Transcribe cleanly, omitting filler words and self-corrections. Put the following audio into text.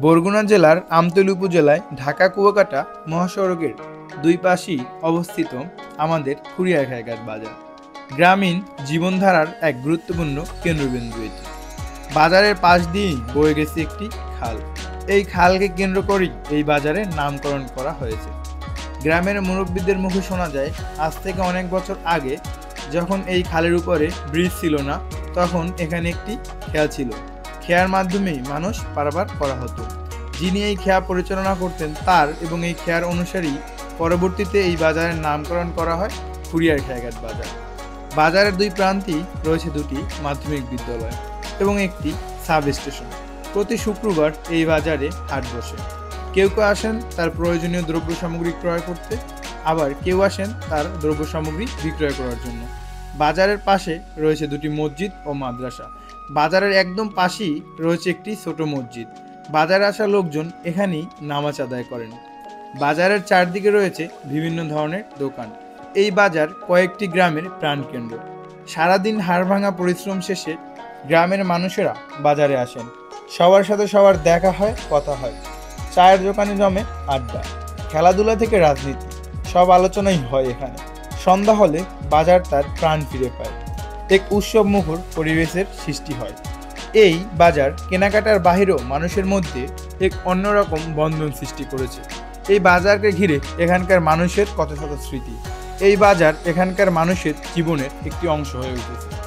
বরগুনা জেলার আমতলী উপজেলায় ঢাকা-কুয়াকাটা মহাসড়কের দুই পাশেই অবস্থিত আমাদের খুরিয়াখাইঘাট বাজার। গ্রামীণ জীবনধারার এক গুরুত্বপূর্ণ কেন্দ্রবিন্দু এটি। বাজারের পাশ দিয়েই বয়ে গেছে একটি খাল। এই খালকে কেন্দ্র করেই এই বাজারের নামকরণ করা হয়েছে। গ্রামের মুরব্বীদের মুখে শোনা যায়, আজ থেকে অনেক বছর আগে যখন এই খালের উপরে ব্রিজ ছিল না, তখন এখানে একটি খেয়া ছিল। খেয়ার মাধ্যমেই মানুষ পারাপার করা হতো। যিনি এই খেয়া পরিচালনা করতেন তার এবং এই খেয়ার অনুসারী পরবর্তীতে এই বাজারের নামকরণ করা হয় খুরিয়াখাইঘাট বাজার। বাজারের দুই প্রান্তেই রয়েছে দুটি মাধ্যমিক বিদ্যালয় এবং একটি সাব স্টেশন। প্রতি শুক্রবার এই বাজারে হাট বসে। কেউ কেউ আসেন তার প্রয়োজনীয় দ্রব্য সামগ্রী ক্রয় করতে, আবার কেউ আসেন তার দ্রব্য সামগ্রী বিক্রয় করার জন্য। বাজারের পাশে রয়েছে দুটি মসজিদ ও মাদ্রাসা। বাজারের একদম পাশেই রয়েছে একটি ছোট মসজিদ। বাজারে আসা লোকজন এখানেই নামাজ আদায় করেন। বাজারের চারদিকে রয়েছে বিভিন্ন ধরনের দোকান। এই বাজার কয়েকটি গ্রামের প্রাণকেন্দ্র। সারাদিন হাড়ভাঙা পরিশ্রম শেষে গ্রামের মানুষেরা বাজারে আসেন। সবার সাথে সবার দেখা হয়, কথা হয়। চায়ের দোকানে জমে আড্ডা। খেলাধুলা থেকে রাজনীতি, সব আলোচনাই হয় এখানে। সন্ধ্যা হলে বাজার তার প্রাণ ফিরে পায়। এক উৎসব মুখর পরিবেশের সৃষ্টি হয়। এই বাজার কেনাকাটার বাহিরেও মানুষের মধ্যে এক অন্যরকম বন্ধন সৃষ্টি করেছে। এই বাজারকে ঘিরে এখানকার মানুষের কত শত স্মৃতি। এই বাজার এখানকার মানুষের জীবনের একটি অংশ হয়ে উঠেছে।